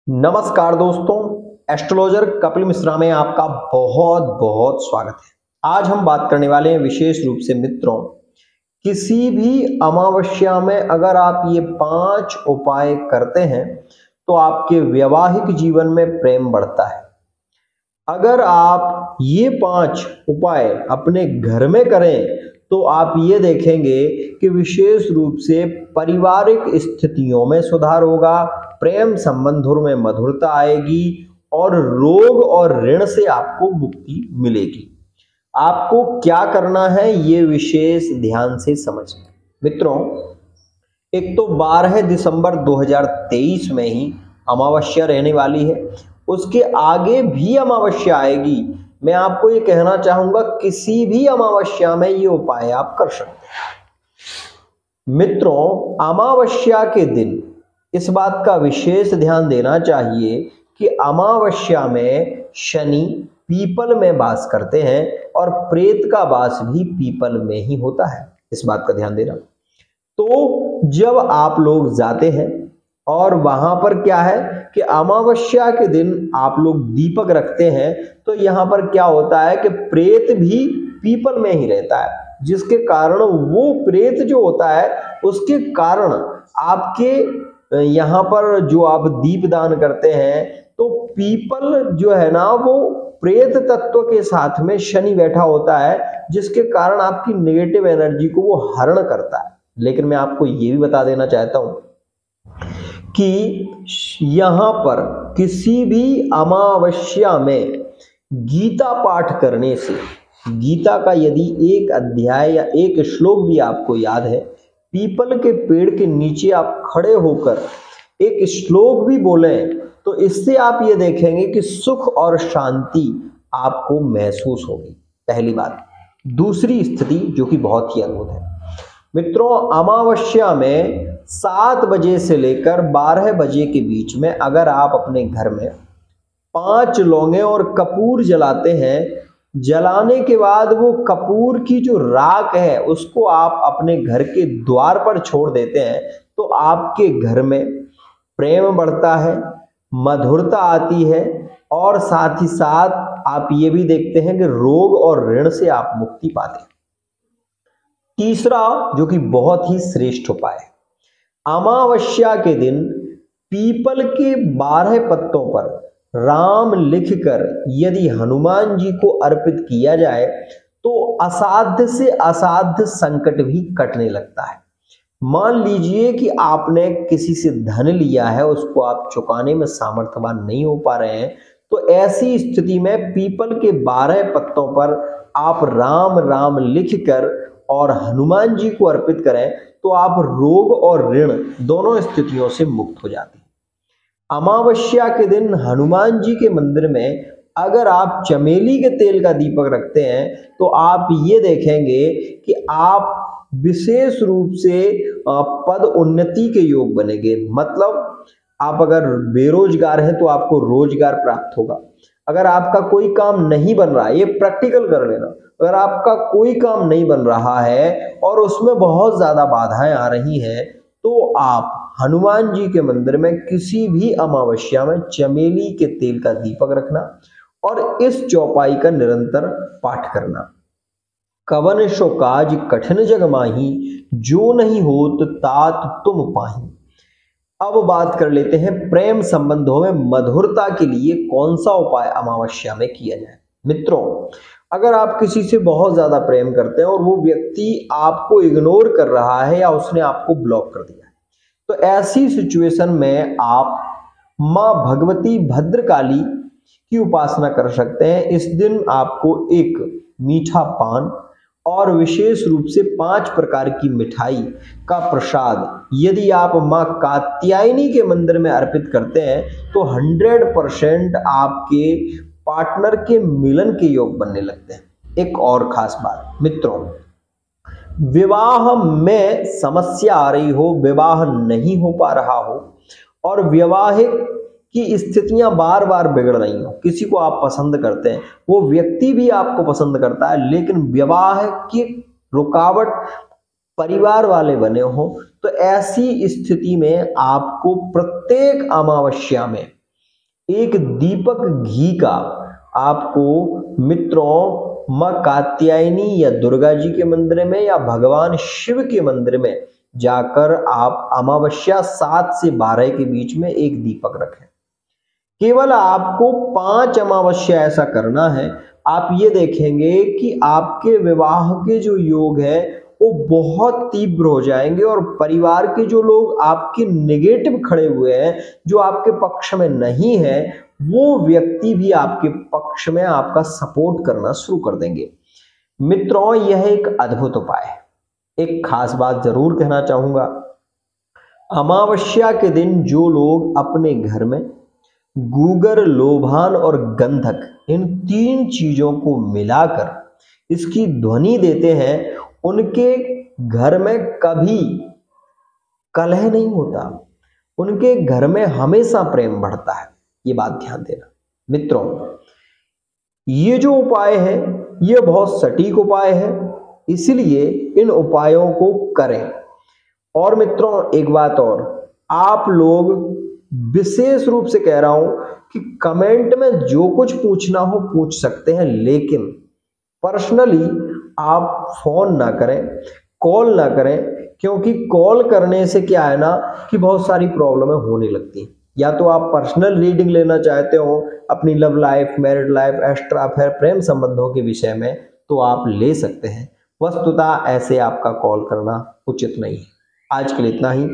नमस्कार दोस्तों, एस्ट्रोलॉजर कपिल मिश्रा में आपका बहुत बहुत स्वागत है। आज हम बात करने वाले हैं विशेष रूप से मित्रों, किसी भी अमावस्या में अगर आप ये 5 उपाय करते हैं तो आपके वैवाहिक जीवन में प्रेम बढ़ता है। अगर आप ये 5 उपाय अपने घर में करें तो आप ये देखेंगे कि विशेष रूप से पारिवारिक स्थितियों में सुधार होगा, प्रेम संबंधों में मधुरता आएगी और रोग और ऋण से आपको मुक्ति मिलेगी। आपको क्या करना है ये विशेष ध्यान से समझें। मित्रों, एक तो 12 दिसंबर 2023 में ही अमावस्या रहने वाली है, उसके आगे भी अमावस्या आएगी। मैं आपको ये कहना चाहूंगा, किसी भी अमावस्या में ये उपाय आप कर सकते हैं। मित्रों, अमावस्या के दिन इस बात का विशेष ध्यान देना चाहिए कि अमावस्या में शनि पीपल में वास करते हैं और प्रेत का वास भी पीपल में ही होता है। इस बात का ध्यान देना। तो जब आप लोग जाते हैं और वहां पर क्या है कि अमावस्या के दिन आप लोग दीपक रखते हैं, तो यहाँ पर क्या होता है कि प्रेत भी पीपल में ही रहता है, जिसके कारण वो प्रेत जो होता है उसके कारण आपके यहाँ पर जो आप दीप दान करते हैं तो पीपल जो है ना वो प्रेत तत्व के साथ में शनि बैठा होता है, जिसके कारण आपकी नेगेटिव एनर्जी को वो हरण करता है। लेकिन मैं आपको ये भी बता देना चाहता हूं कि यहां पर किसी भी अमावस्या में गीता पाठ करने से, गीता का यदि एक अध्याय या एक श्लोक भी आपको याद है, पीपल के पेड़ के नीचे आप खड़े होकर एक श्लोक भी बोलें तो इससे आप ये देखेंगे कि सुख और शांति आपको महसूस होगी। पहली बात। दूसरी स्थिति जो कि बहुत ही अद्भुत है मित्रों, अमावस्या में 7 बजे से लेकर 12 बजे के बीच में अगर आप अपने घर में 5 लौंगे और कपूर जलाते हैं, जलाने के बाद वो कपूर की जो राख है उसको आप अपने घर के द्वार पर छोड़ देते हैं, तो आपके घर में प्रेम बढ़ता है, मधुरता आती है और साथ ही साथ आप ये भी देखते हैं कि रोग और ऋण से आप मुक्ति पाते हैं। तीसरा जो कि बहुत ही श्रेष्ठ उपाय है, अमावस्या के दिन पीपल के 12 पत्तों पर राम लिखकर यदि हनुमान जी को अर्पित किया जाए तो असाध्य से असाध्य संकट भी कटने लगता है। मान लीजिए कि आपने किसी से धन लिया है, उसको आप चुकाने में सामर्थ्यवान नहीं हो पा रहे हैं, तो ऐसी स्थिति में पीपल के 12 पत्तों पर आप राम राम लिखकर और हनुमान जी को अर्पित करें तो आप रोग और ऋण दोनों स्थितियों से मुक्त हो जाते हैं। अमावस्या के दिन हनुमान जी के मंदिर में अगर आप चमेली के तेल का दीपक रखते हैं तो आप ये देखेंगे कि आप विशेष रूप से पद उन्नति के योग बनेंगे। मतलब आप अगर बेरोजगार हैं तो आपको रोजगार प्राप्त होगा। अगर आपका कोई काम नहीं बन रहा है, ये प्रैक्टिकल कर लेना, अगर आपका कोई काम नहीं बन रहा है और उसमें बहुत ज्यादा बाधाएं आ रही हैं, तो आप हनुमान जी के मंदिर में किसी भी अमावस्या में चमेली के तेल का दीपक रखना और इस चौपाई का निरंतर पाठ करना। कवन सो काज कठिन जग माही, जो नहीं होत तात तुम पाही। अब बात कर लेते हैं प्रेम संबंधों में मधुरता के लिए कौन सा उपाय अमावस्या में किया जाए। मित्रों, अगर आप किसी से बहुत ज्यादा प्रेम करते हैं और वो व्यक्ति आपको इग्नोर कर रहा है या उसने आपको ब्लॉक कर दिया है, तो ऐसी सिचुएशन में आप माँ भगवती भद्रकाली की उपासना कर सकते हैं। इस दिन आपको एक मीठा पान और विशेष रूप से 5 प्रकार की मिठाई का प्रसाद यदि आप माँ कात्यायनी के मंदिर में अर्पित करते हैं तो 100% आपके पार्टनर के मिलन के योग बनने लगते हैं। एक और खास बात मित्रों, विवाह में समस्या आ रही हो, विवाह नहीं हो पा रहा हो और वैवाहिक की स्थितियां बार बार बिगड़ रही हो, किसी को आप पसंद करते हैं, वो व्यक्ति भी आपको पसंद करता है, लेकिन विवाह की रुकावट परिवार वाले बने हो, तो तो ऐसी स्थिति में आपको प्रत्येक अमावस्या में एक दीपक घी का आपको मित्रों मां कात्यायनी या दुर्गा जी के मंदिर में या भगवान शिव के मंदिर में जाकर आप अमावस्या 7 से 12 के बीच में एक दीपक रखें। केवल आपको 5 अमावस्या ऐसा करना है। आप ये देखेंगे कि आपके विवाह के जो योग है वो बहुत तीव्र हो जाएंगे और परिवार के जो लोग आपके नेगेटिव खड़े हुए हैं, जो आपके पक्ष में नहीं है, वो व्यक्ति भी आपके पक्ष में आपका सपोर्ट करना शुरू कर देंगे। मित्रों, यह एक अद्भुत उपाय है। एक खास बात जरूर कहना चाहूंगा, अमावस्या के दिन जो लोग अपने घर में गूगर, लोभान और गंधक इन 3 चीजों को मिलाकर इसकी ध्वनि देते हैं, उनके घर में कभी कलह नहीं होता, उनके घर में हमेशा प्रेम बढ़ता है। ये बात ध्यान देना। मित्रों, ये जो उपाय है ये बहुत सटीक उपाय है, इसलिए इन उपायों को करें। और मित्रों, एक बात और, आप लोग विशेष रूप से कह रहा हूं कि कमेंट में जो कुछ पूछना हो पूछ सकते हैं, लेकिन पर्सनली आप फोन ना करें, कॉल ना करें, क्योंकि कॉल करने से क्या है ना कि बहुत सारी प्रॉब्लमें होने लगती हैं। या तो आप पर्सनल रीडिंग लेना चाहते हो अपनी love life, married life, extra affair, प्रेम संबंधों के विषय में, तो आप ले सकते हैं। वस्तुतः ऐसे आपका कॉल करना उचित नहीं है। आज के लिए इतना ही।